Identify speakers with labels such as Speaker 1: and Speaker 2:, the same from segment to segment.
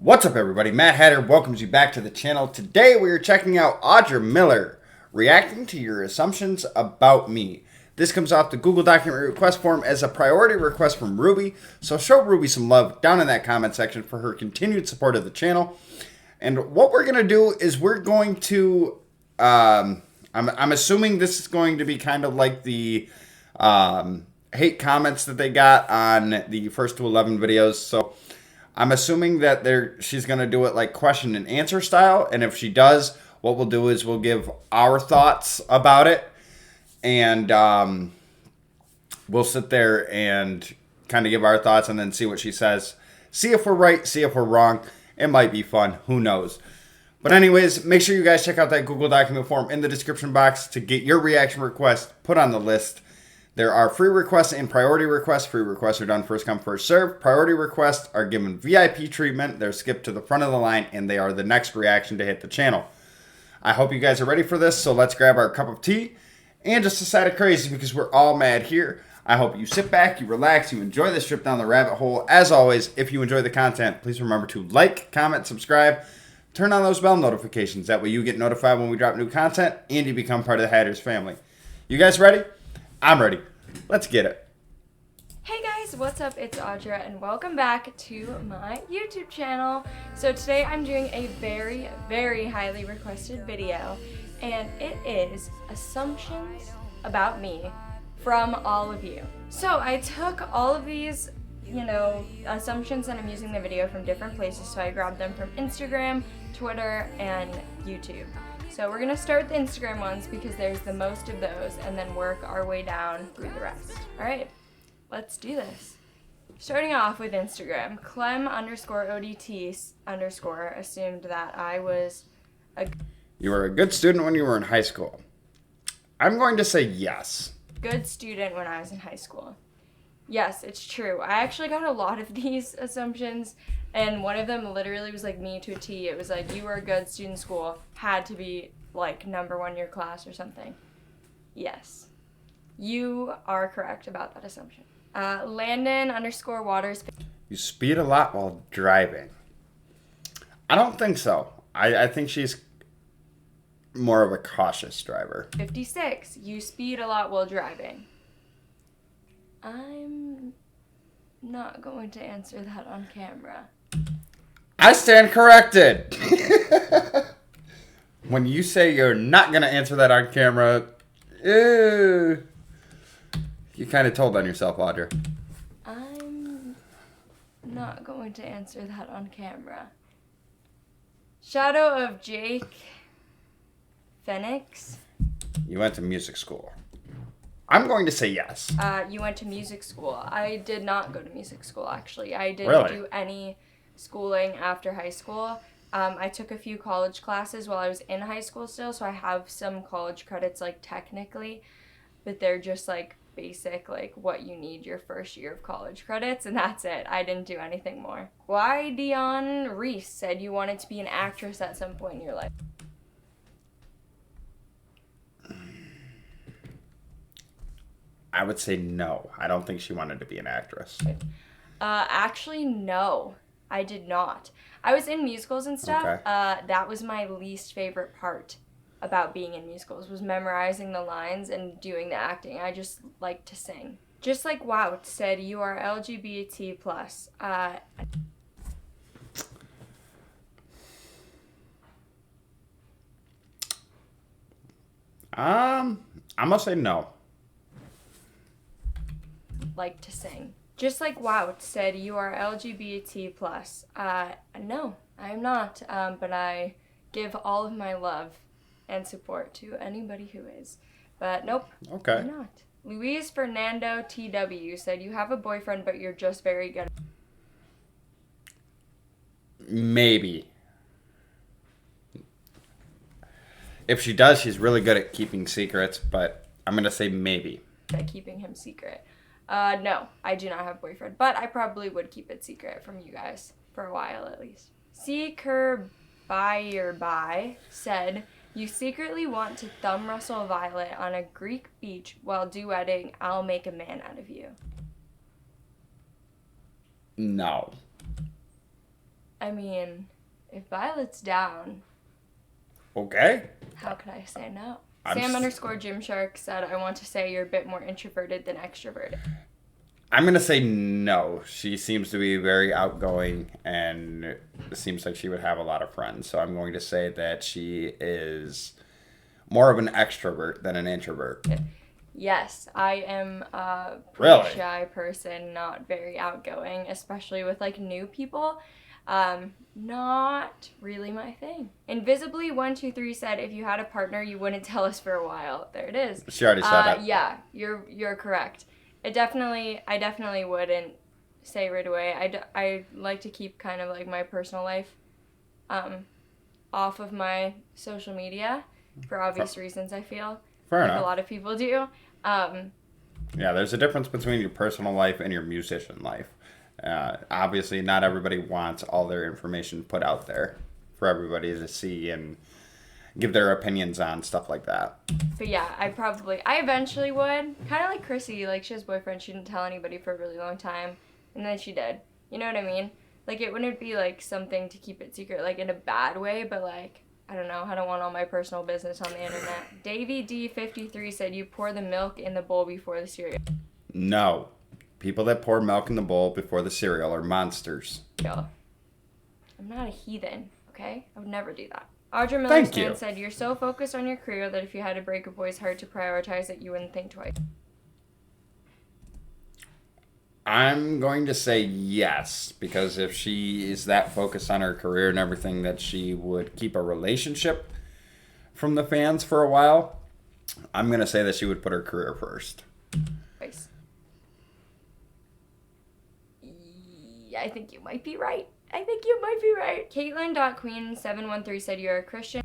Speaker 1: What's up, everybody? Matt Hatter welcomes you back to the channel. Today we are checking out Audra Miller reacting to your assumptions about me. This comes off the Google document request form as a priority request from Ruby, so show Ruby some love down in that comment section for her continued support of the channel. And what we're going to do is we're going to, I'm assuming this is going to be kind of like the hate comments that they got on the first to 11 videos, so I'm assuming that she's going to do it like question and answer style. And if she does, what we'll do is we'll give our thoughts about it. And we'll sit there and kind of give our thoughts and then see what she says. See if we're right, see if we're wrong. It might be fun. Who knows? But anyways, make sure you guys check out that Google document form in the description box to get your reaction request put on the list. There are free requests and priority requests. Free requests are done first come, first serve. Priority requests are given VIP treatment. They're skipped to the front of the line, and they are the next reaction to hit the channel. I hope you guys are ready for this, so let's grab our cup of tea and just a side of crazy because we're all mad here. I hope you sit back, you relax, you enjoy this trip down the rabbit hole. As always, if you enjoy the content, please remember to like, comment, subscribe, turn on those bell notifications. That way you get notified when we drop new content and you become part of the Hatters family. You guys ready? I'm ready. Let's get it.
Speaker 2: Hey guys, what's up? It's Audra and welcome back to my YouTube channel. So today I'm doing a very, very highly requested video, and it is assumptions about me from all of you. So I took all of these, assumptions that I'm using in the video from different places. So I grabbed them from Instagram, Twitter, and YouTube. So we're gonna start with the Instagram ones because there's the most of those, and then work our way down through the rest. All right, let's do this. Starting off with Instagram, Clem_ODT_ assumed that I was
Speaker 1: You were a good student when you were in high school. I'm going to say yes.
Speaker 2: Good student when I was in high school. Yes, it's true. I actually got a lot of these assumptions, and one of them literally was like me to a T. It was like, you were a good student in school, had to be like #1 in your class or something. Yes, you are correct about that assumption. Landon_Waters.
Speaker 1: You speed a lot while driving. I don't think so. I think she's more of a cautious driver.
Speaker 2: 56. You speed a lot while driving. I'm not going to answer that on camera.
Speaker 1: I stand corrected. When you say you're not going to answer that on camera, you kind of told on yourself, Audra.
Speaker 2: I'm not going to answer that on camera. Shadow of Jake Phoenix.
Speaker 1: You went to music school. I'm going to say yes.
Speaker 2: You went to music school. I did not go to music school, actually. I didn't
Speaker 1: Really?
Speaker 2: do any schooling after high school. I took a few college classes while I was in high school still, so I have some college credits, like, technically, but they're just, like, basic, like, what you need your first year of college credits, and that's it. I didn't do anything more. Why Dion Reese said you wanted to be an actress at some point in your life.
Speaker 1: I would say no. I don't think she wanted to be an actress.
Speaker 2: Actually, no, I did not. I was in musicals and stuff.
Speaker 1: Okay.
Speaker 2: That was my least favorite part about being in musicals, was memorizing the lines and doing the acting. I just like to sing. Just like Wout said, you are LGBT+.
Speaker 1: I'm gonna say no.
Speaker 2: Like to sing. Just like Wout said, you are LGBT+. No, I'm not, but I give all of my love and support to anybody who is. But nope,
Speaker 1: Okay.
Speaker 2: I'm not. Luis Fernando TW said, you have a boyfriend, but you're just very good.
Speaker 1: Maybe. If she does, she's really good at keeping secrets, but I'm going to say maybe.
Speaker 2: At keeping him secret. No, I do not have a boyfriend, but I probably would keep it secret from you guys for a while at least. Seeker By said, you secretly want to thumb wrestle Violet on a Greek beach while duetting I'll Make a Man Out of You.
Speaker 1: No.
Speaker 2: I mean, if Violet's down,
Speaker 1: Okay.
Speaker 2: how could I say no?
Speaker 1: I'm
Speaker 2: Sam
Speaker 1: s-
Speaker 2: underscore Gymshark said, I want to say you're a bit more introverted than extroverted.
Speaker 1: I'm going to say no. She seems to be very outgoing and it seems like she would have a lot of friends. So I'm going to say that she is more of an extrovert than an introvert.
Speaker 2: Yes, I am a pretty
Speaker 1: Really?
Speaker 2: shy person, not very outgoing, especially with like new people. Not really my thing. Invisibly123 said, if you had a partner, you wouldn't tell us for a while. There it is.
Speaker 1: She already said that.
Speaker 2: Yeah, you're correct. I definitely wouldn't say right away. I like to keep kind of like my personal life off of my social media for obvious reasons, I feel.
Speaker 1: Fair
Speaker 2: like
Speaker 1: enough.
Speaker 2: a lot of people do.
Speaker 1: Yeah, there's a difference between your personal life and your musician life. Obviously, not everybody wants all their information put out there for everybody to see and give their opinions on stuff like that.
Speaker 2: But yeah, I eventually would. Kind of like Chrissy, like she has a boyfriend, she didn't tell anybody for a really long time, and then she did. You know what I mean? Like it wouldn't be like something to keep it secret, like in a bad way, but like, I don't know, I don't want all my personal business on the internet. Davey D53 said you pour the milk in the bowl before the cereal.
Speaker 1: No. People that pour milk in the bowl before the cereal are monsters.
Speaker 2: I'm not a heathen, okay? I would never do that. Audra Miller
Speaker 1: Thank you.
Speaker 2: said, you're so focused on your career that if you had to break a boy's heart to prioritize it, you wouldn't think twice.
Speaker 1: I'm going to say yes, because if she is that focused on her career and everything, that she would keep a relationship from the fans for a while, I'm going to say that she would put her career first.
Speaker 2: Yeah, I think you might be right. Caitlin.queen713 said you're a Christian.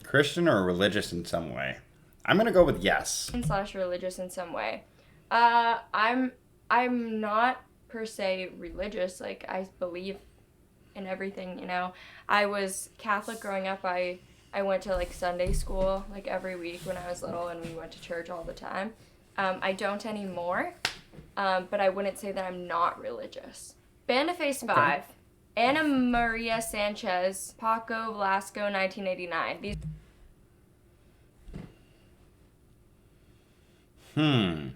Speaker 1: Christian or religious in some way? I'm going to go with yes.
Speaker 2: / religious in some way. I'm not per se religious. Like, I believe in everything, you know. I was Catholic growing up. I went to like Sunday school like every week when I was little, and we went to church all the time. I don't anymore, but I wouldn't say that I'm not religious. Bandaface 5, Anna Maria Sanchez, Paco Velasco, 1989. These.
Speaker 1: I'm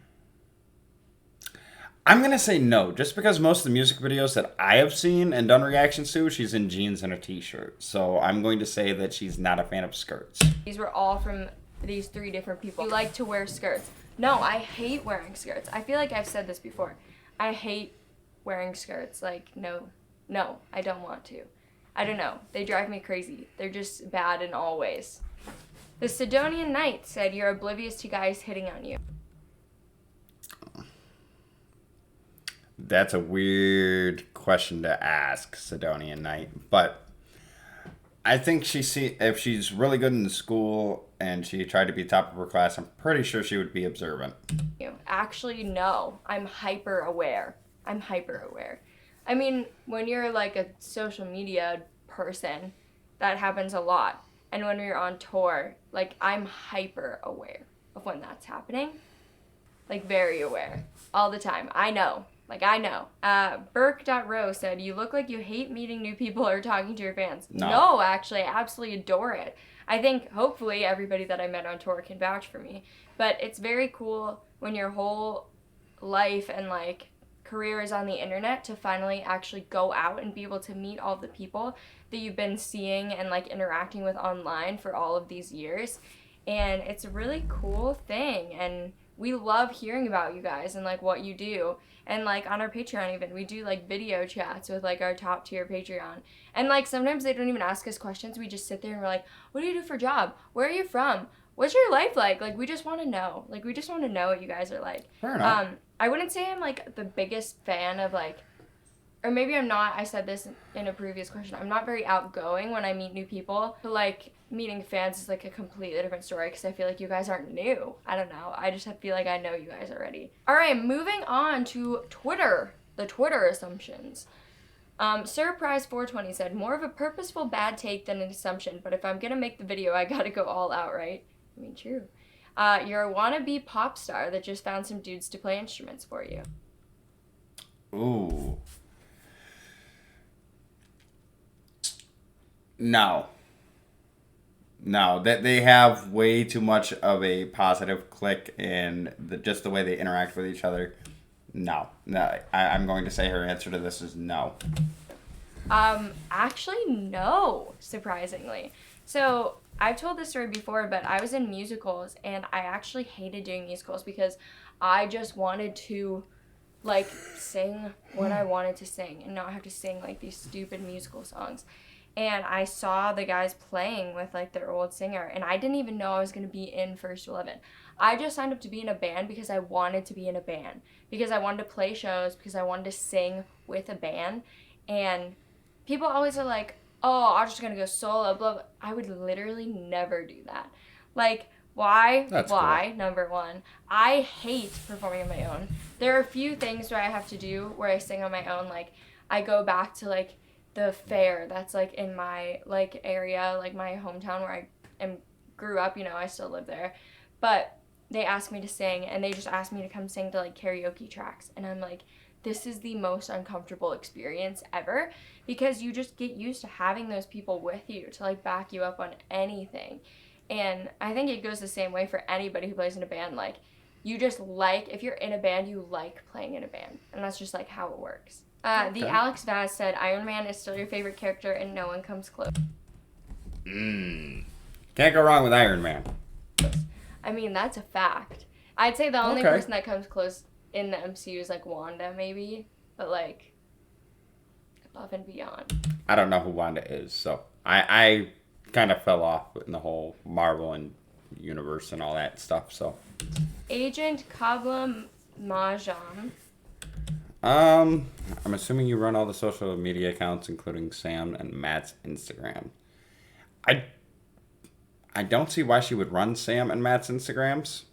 Speaker 1: going to say no, just because most of the music videos that I have seen and done reactions to, she's in jeans and a t-shirt. So I'm going to say that she's not a fan of skirts.
Speaker 2: These were all from these 3 different people. You like to wear skirts. No, I hate wearing skirts. I feel like I've said this before. I hate wearing skirts. Like, no, I don't want to. I don't know. They drive me crazy. They're just bad in all ways. The Sidonian Knight said you're oblivious to guys hitting on you.
Speaker 1: That's a weird question to ask, Sidonian Knight. But I think if she's really good in school and she tried to be top of her class, I'm pretty sure she would be observant.
Speaker 2: Actually, no. I'm hyper aware. I mean, when you're like a social media person, that happens a lot. And when you're on tour, like, I'm hyper aware of when that's happening. Like, very aware. All the time. I know. Burke.row said, you look like you hate meeting new people or talking to your fans. No, actually, I absolutely adore it. I think, hopefully, everybody that I met on tour can vouch for me. But it's very cool when your whole life and, like, career is on the internet to finally actually go out and be able to meet all the people that you've been seeing and, like, interacting with online for all of these years. And it's a really cool thing. And we love hearing about you guys and, like, what you do. And, like, on our Patreon even, we do, like, video chats with, like, our top tier Patreon. And, like, sometimes they don't even ask us questions. We just sit there and we're like, what do you do for a job? Where are you from? What's your life like? Like, we just want to know. Like, we just want to know what you guys are like.
Speaker 1: Fair enough.
Speaker 2: I wouldn't say I'm, like, the biggest fan of, like, or maybe I'm not. I said this in a previous question. I'm not very outgoing when I meet new people. But, like, meeting fans is, like, a completely different story because I feel like you guys aren't new. I don't know. I just feel like I know you guys already. All right, moving on to Twitter. The Twitter assumptions. Surprise420 said, more of a purposeful bad take than an assumption, but if I'm going to make the video, I got to go all out, right? I mean, true. You're a wannabe pop star that just found some dudes to play instruments for you.
Speaker 1: Ooh. No. No, that they have way too much of a positive click in just the way they interact with each other. No, no, I'm going to say her answer to this is no.
Speaker 2: Actually, no, surprisingly. So, I've told this story before, but I was in musicals and I actually hated doing musicals because I just wanted to, like, sing what I wanted to sing and not have to sing, like, these stupid musical songs. And I saw the guys playing with, like, their old singer, and I didn't even know I was going to be in First to 11. I just signed up to be in a band because I wanted to be in a band, because I wanted to play shows, because I wanted to sing with a band. And people always are like, oh, I'm just gonna go solo, blah, blah. I would literally never do that. Like, why?
Speaker 1: That's
Speaker 2: Why?
Speaker 1: cool.
Speaker 2: Number one, I hate performing on my own. There are a few things where I have to do where I sing on my own. Like, I go back to, like, the fair that's, like, in my, like, area, like, my hometown where grew up, I still live there. But they asked me to sing, and they just asked me to come sing to, like, karaoke tracks. And I'm like, this is the most uncomfortable experience ever, because you just get used to having those people with you to, like, back you up on anything. And I think it goes the same way for anybody who plays in a band. Like, you just like, if you're in a band, you like playing in a band. And that's just, like, how it works. The
Speaker 1: Okay.
Speaker 2: Alex Vaz said, Iron Man is still your favorite character and no one comes close.
Speaker 1: Can't go wrong with Iron Man.
Speaker 2: I mean, that's a fact. I'd say the only
Speaker 1: Okay.
Speaker 2: person that comes close in the MCU is, like, Wanda, maybe. But, like, above and beyond.
Speaker 1: I don't know who Wanda is, so I kind of fell off in the whole Marvel and universe and all that stuff. So,
Speaker 2: Agent Kabla Mahjong.
Speaker 1: I'm assuming you run all the social media accounts, including Sam and Matt's Instagram. I I don't see why she would run Sam and Matt's Instagrams.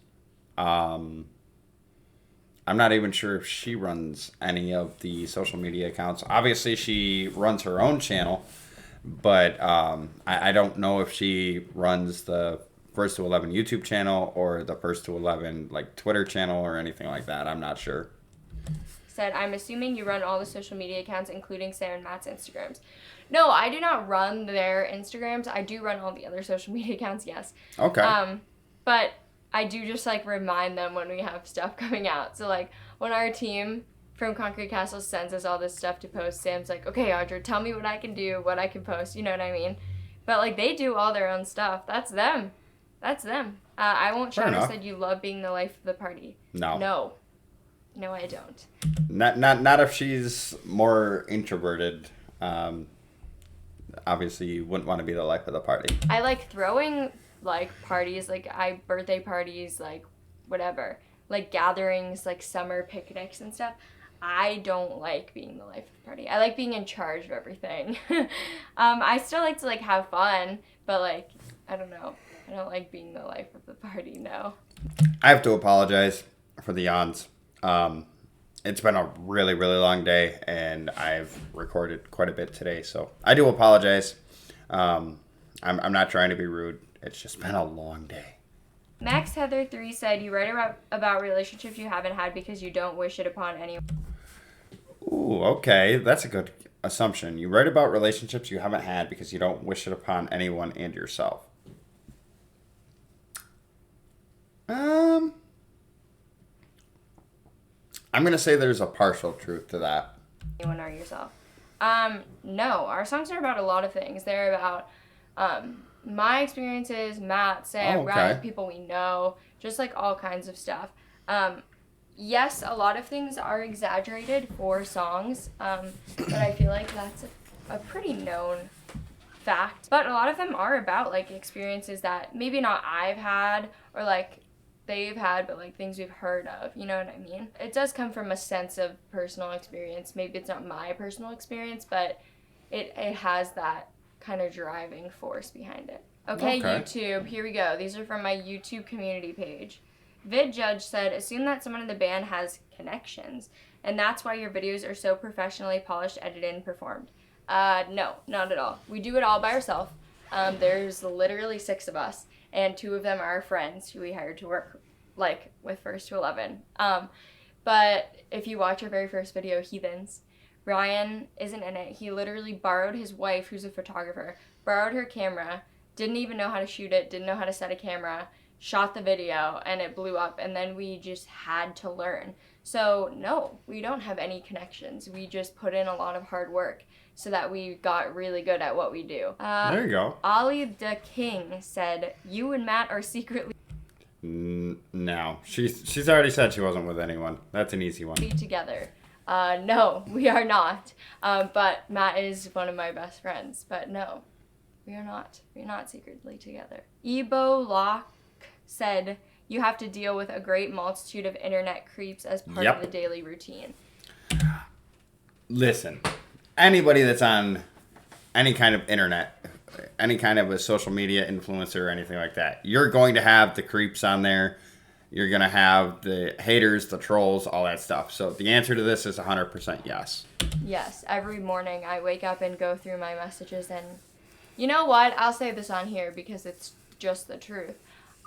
Speaker 1: Um, I'm not even sure if she runs any of the social media accounts. Obviously, she runs her own channel, but I don't know if she runs the First to 11 YouTube channel or the First to 11 like Twitter channel or anything like that. I'm not sure.
Speaker 2: Said, I'm assuming you run all the social media accounts, including Sam and Matt's Instagrams. No, I do not run their Instagrams. I do run all the other social media accounts, yes.
Speaker 1: Okay.
Speaker 2: But I do just, like, remind them when we have stuff coming out. So, like, when our team from Concrete Castle sends us all this stuff to post, Sam's like, okay, Audra, tell me what I can do, what I can post, you know what I mean? But, like, they do all their own stuff. That's them. That's them. I won't
Speaker 1: Fair
Speaker 2: shout or
Speaker 1: enough.
Speaker 2: said you love being the life of the party.
Speaker 1: No.
Speaker 2: No, I don't.
Speaker 1: Not if she's more introverted. Obviously, you wouldn't want to be the life of the party.
Speaker 2: I like throwing, like, parties, like, birthday parties, like, whatever. Like, gatherings, like, summer picnics and stuff. I don't like being the life of the party. I like being in charge of everything. I still like to, like, have fun, but, like, I don't know. I don't like being the life of the party, no.
Speaker 1: I have to apologize for the yawns. It's been a really, really long day, and I've recorded quite a bit today, so I do apologize. I'm not trying to be rude. It's just been a long day.
Speaker 2: Max Heather 3 said, you write about relationships you haven't had because you don't wish it upon anyone.
Speaker 1: Ooh, okay. That's a good assumption. You write about relationships you haven't had because you don't wish it upon anyone and yourself. I'm going to say there's a partial truth to that.
Speaker 2: Anyone or yourself. No, our songs are about a lot of things. They're about my experiences, Matt, Sam,
Speaker 1: Oh, okay.
Speaker 2: Ryan, people we know, just, like, all kinds of stuff. Yes, a lot of things are exaggerated for songs, but I feel like that's a pretty known fact. But a lot of them are about, like, experiences that maybe not I've had or, like, they've had, but, like, things we've heard of, you know what I mean? It does come from a sense of personal experience. Maybe it's not my personal experience, but it has that kind of driving force behind it. Okay, YouTube, here we go. These are from my YouTube community page. Vid Judge said, assume that someone in the band has connections, and that's why your videos are so professionally polished, edited, and performed. No, not at all. We do it all by ourselves. There's literally 6 of us, and 2 of them are our friends who we hired to work, like, with First to 11. But if you watch our very first video, Heathens, Ryan isn't in it. He literally borrowed his wife, who's a photographer, borrowed her camera, didn't even know how to shoot it, didn't know how to set a camera, shot the video, and it blew up, and then we just had to learn. So no, we don't have any connections. We just put in a lot of hard work so that we got really good at what we do.
Speaker 1: There you go.
Speaker 2: Ollie the King said, you and Matt are secretly
Speaker 1: No. She's already said she wasn't with anyone. That's an easy one.
Speaker 2: together. No, we are not. But Matt is one of my best friends. But no, we are not. We're not secretly together. Ebo Locke said, you have to deal with a great multitude of internet creeps as part of the daily routine.
Speaker 1: Listen, anybody that's on any kind of internet, any kind of a social media influencer or anything like that, you're going to have the creeps on there. You're going to have the haters, the trolls, all that stuff. So the answer to this is 100% yes.
Speaker 2: Yes, every morning I wake up and go through my messages, and you know what? I'll say this on here because it's just the truth.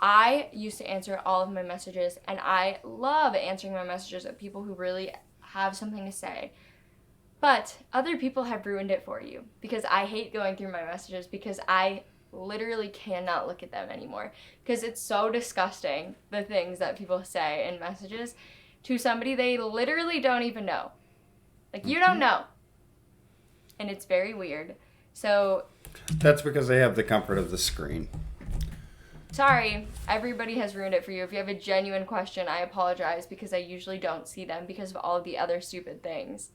Speaker 2: I used to answer all of my messages, and I love answering my messages of people who really have something to say. But other people have ruined it for you because I hate going through my messages because I literally cannot look at them anymore because it's so disgusting, the things that people say in messages to somebody they literally don't even know. Like, you don't know. And it's very weird. So
Speaker 1: that's because they have the comfort of the screen.
Speaker 2: Sorry, everybody has ruined it for you. If you have a genuine question, I apologize because I usually don't see them because of all of the other stupid things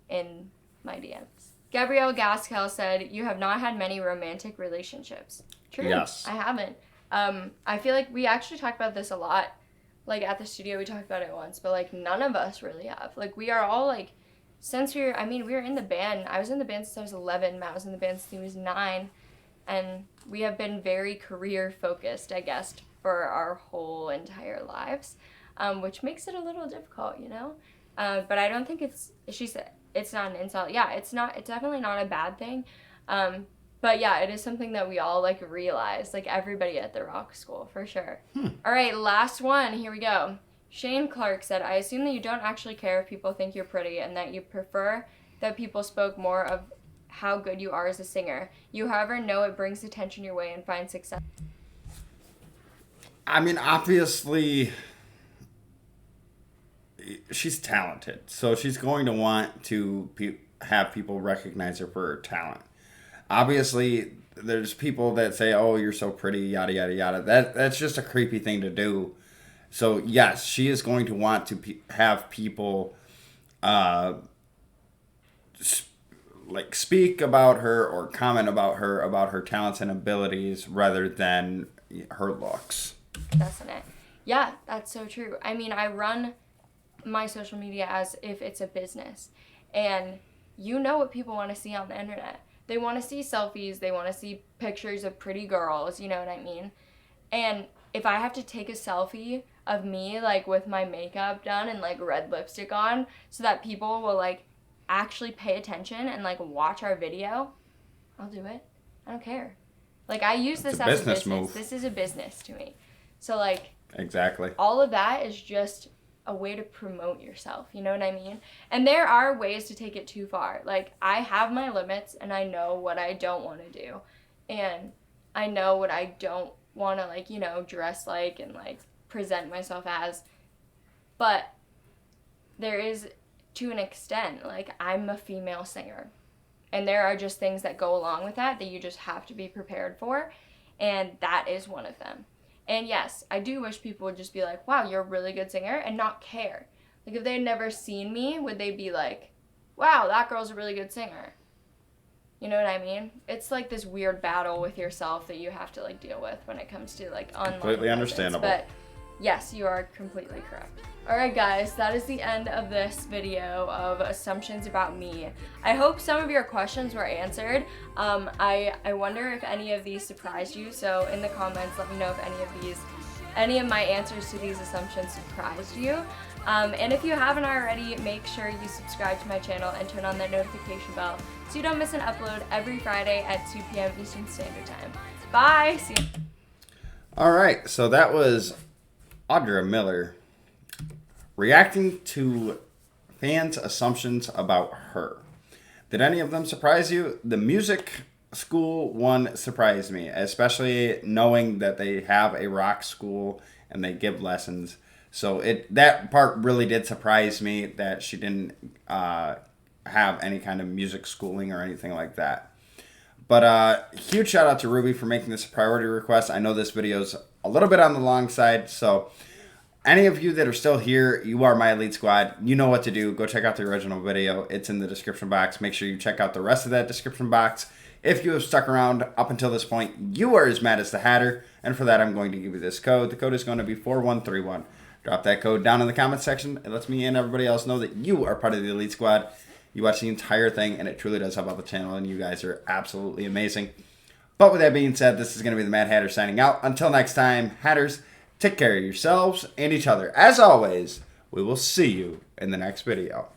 Speaker 2: in my DMs. Gabrielle Gaskell said, you have not had many romantic relationships. True.
Speaker 1: Yes.
Speaker 2: I haven't. I feel like we actually talk about this a lot. Like, at the studio, we talked about it once, but, like, none of us really have. Like, we are all, like, since we were in the band. I was in the band since I was 11. Matt was in the band since he was 9. And we have been very career-focused, I guess, for our whole entire lives, which makes it a little difficult, you know? But I don't think she said, it's not an insult. Yeah, it's definitely not a bad thing. But yeah, it is something that we all, like, realize, like, everybody at the rock school, for sure. All right, last one. Here we go. Shane Clark said, I assume that you don't actually care if people think you're pretty and that you prefer that people spoke more of how good you are as a singer. You, however, know it brings attention your way and find success.
Speaker 1: I mean, obviously, she's talented, so she's going to want to have people recognize her for her talent. Obviously, there's people that say, oh, you're so pretty, yada, yada, yada. That's just a creepy thing to do. So, yes, she is going to want to have people speak about her or comment about her talents and abilities rather than her looks.
Speaker 2: Doesn't it? Yeah, that's so true. I mean, I run my social media as if it's a business, and you know what people want to see on the internet. They want to see selfies, they want to see pictures of pretty girls, you know what I mean? And if I have to take a selfie of me, like, with my makeup done and, like, red lipstick on so that people will, like, actually pay attention and, like, watch our video, I'll do it. I don't care. Like, I use this as a business move. This is a business to me. So, like,
Speaker 1: exactly,
Speaker 2: all of that is just a way to promote yourself, you know what I mean? And there are ways to take it too far. Like, I have my limits, and I know what I don't want to do, and I know what I don't want to, like, you know, dress like and, like, present myself as. But there is, to an extent, like, I'm a female singer, and there are just things that go along with that you just have to be prepared for, and that is one of them. And yes, I do wish people would just be like, wow, you're a really good singer, and not care. Like, if they had never seen me, would they be like, wow, that girl's a really good singer? You know what I mean? It's like this weird battle with yourself that you have to, like, deal with when it comes to, like, online
Speaker 1: completely
Speaker 2: presence.
Speaker 1: Understandable.
Speaker 2: But yes, you are completely correct. Alright guys, that is the end of this video of assumptions about me. I hope some of your questions were answered. I wonder if any of these surprised you, so in the comments let me know if any of my answers to these assumptions surprised you. And if you haven't already, make sure you subscribe to my channel and turn on that notification bell so you don't miss an upload every Friday at 2 p.m. Eastern Standard Time. Bye! See you.
Speaker 1: Alright, so that was Audra Miller reacting to fans' assumptions about her. Did any of them surprise you? The music school one surprised me, especially knowing that they have a rock school and they give lessons. So that part really did surprise me that she didn't have any kind of music schooling or anything like that. But huge shout out to Ruby for making this a priority request. I know this video is a little bit on the long side, so any of you that are still here, you are my elite squad. You know what to do. Go check out the original video. It's in the description box. Make sure you check out the rest of that description box. If you have stuck around up until this point, you are as mad as the Hatter. And for that, I'm going to give you this code. The code is going to be 4131. Drop that code down in the comment section. It lets me and everybody else know that you are part of the elite squad. You watch the entire thing, and it truly does help out the channel, and you guys are absolutely amazing. But with that being said, this is going to be the Mad Hatter signing out. Until next time, Hatters, take care of yourselves and each other. As always, we will see you in the next video.